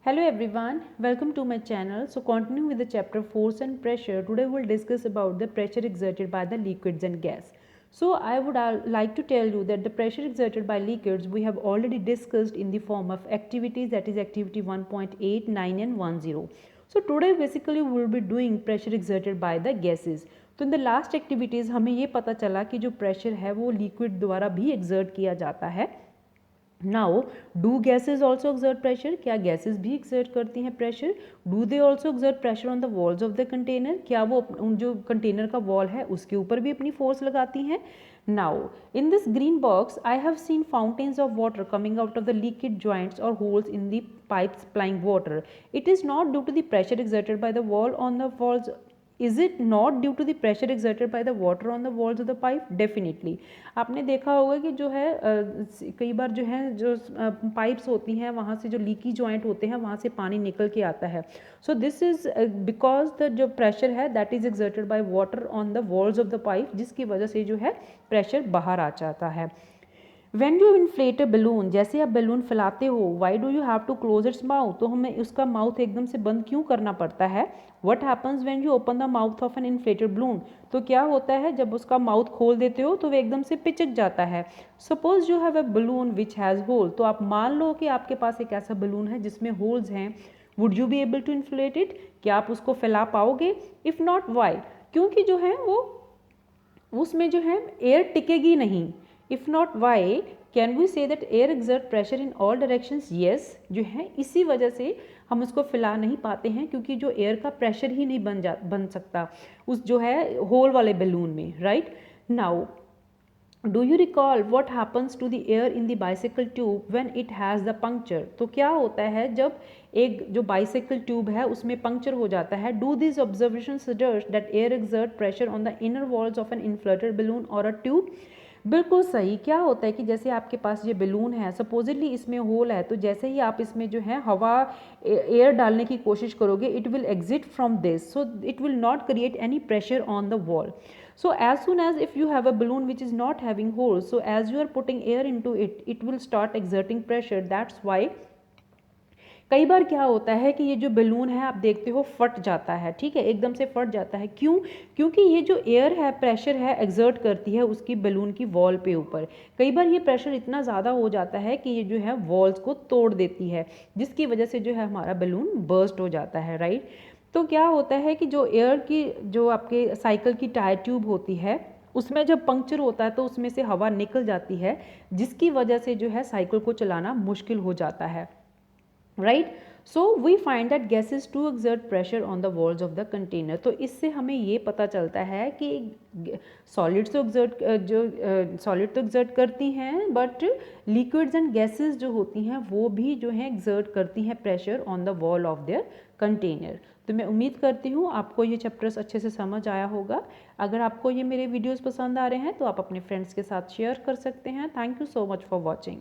Hello everyone, welcome to my channel. So continuing with the chapter force and pressure, today we'll discuss about the pressure exerted by the liquids and gas. So I would like to tell you that the pressure exerted by liquids we have already discussed in the form of activities, that is activity 1.8, 9 and 10. So today basically we will be doing pressure exerted by the gases. तो in the last activities हमें ये पता चला कि जो pressure है वो liquid द्वारा भी एक्सर्ट किया जाता है. Now do gases also exert pressure, क्या गैसेज भी एक्सर्ट करती हैं pressure? Do they also exert pressure on the walls of the container, क्या वो जो कंटेनर का वॉल है उसके ऊपर भी अपनी फोर्स लगाती हैं? Now in this green box I have seen fountains of water coming out of the liquid joints और holes in the pipes supplying water. It is not due to the pressure exerted by the wall on the walls. Is it not due to the pressure exerted by the water on the walls of the pipe? Definitely. आपने देखा होगा कि जो है कई बार जो है जो पाइप्स होती हैं वहाँ से जो लीकी जॉइंट होते हैं वहाँ से पानी निकल के आता है. So this is because the जो प्रेशर है that is exerted by water on the walls of the pipe, जिसकी वजह से जो है प्रेशर बाहर आ जाता है. When you inflate a balloon, जैसे आप बैलून फैलाते हो, why do you have to close its mouth? तो हमें उसका माउथ एकदम से बंद क्यों करना पड़ता है? What happens when you open the mouth of an inflated balloon? तो क्या होता है जब उसका माउथ खोल देते हो तो वो एकदम से पिचक जाता है. Suppose you have a balloon which has hole, तो आप मान लो कि आपके पास एक ऐसा बलून है जिसमें होल्स हैं. Would you be able to inflate it? क्या आप उसको फैला पाओगे? If not, why? क्योंकि जो है वो उसमें जो है एयर टिकेगी नहीं. If not why can we say that air exert pressure in all directions? Yes, जो है इसी वजह से हम उसको फैला नहीं पाते हैं क्योंकि जो एयर का प्रेशर ही नहीं बन सकता उस जो है होल वाले बैलून में. Right now do you recall what happens to the air in the bicycle tube when it has the puncture? तो क्या होता है जब एक जो बाइसिकल ट्यूब है उसमें पंक्चर हो जाता है? Do this observation suggest that air exert pressure on the inner walls of an inflated balloon और अ ट्यूब? बिल्कुल सही. क्या होता है कि जैसे आपके पास ये बैलून है, सपोजिटली इसमें होल है, तो जैसे ही आप इसमें जो है हवा एयर डालने की कोशिश करोगे it will exit from this, so it will not create any pressure on the wall. So as soon as if you have a balloon which is not having holes, so as you are putting air into it, it will start exerting pressure. That's why कई बार क्या होता है कि ये जो balloon है आप देखते हो फट जाता है. ठीक है, एकदम से फट जाता है. क्यों? क्योंकि ये जो एयर है प्रेशर है एक्सर्ट करती है उसकी बैलून की वॉल पे ऊपर. कई बार ये प्रेशर इतना ज़्यादा हो जाता है कि ये जो है वॉल्स को तोड़ देती है, जिसकी वजह से जो है हमारा बैलून बर्स्ट हो जाता है. राइट. तो क्या होता है कि जो एयर की जो आपके साइकिल की टायर ट्यूब होती है उसमें जब पंक्चर होता है तो उसमें से हवा निकल जाती है, जिसकी वजह से जो है साइकिल को चलाना मुश्किल हो जाता है. Right. So we find that gases to exert pressure on the walls of the container. तो इससे हमें ये पता चलता है कि सॉलिड्स तो एक्सर्ट करती हैं, बट लिक्विड्स एंड गैसेज जो होती हैं वो भी जो है एक्सर्ट करती हैं pressure on the wall of their container. तो मैं उम्मीद करती हूँ आपको ये चैप्टर्स अच्छे से समझ आया होगा. अगर आपको ये मेरे वीडियोज़ पसंद आ रहे हैं तो आप अपने फ्रेंड्स के साथ शेयर कर सकते हैं. Thank you so much for watching.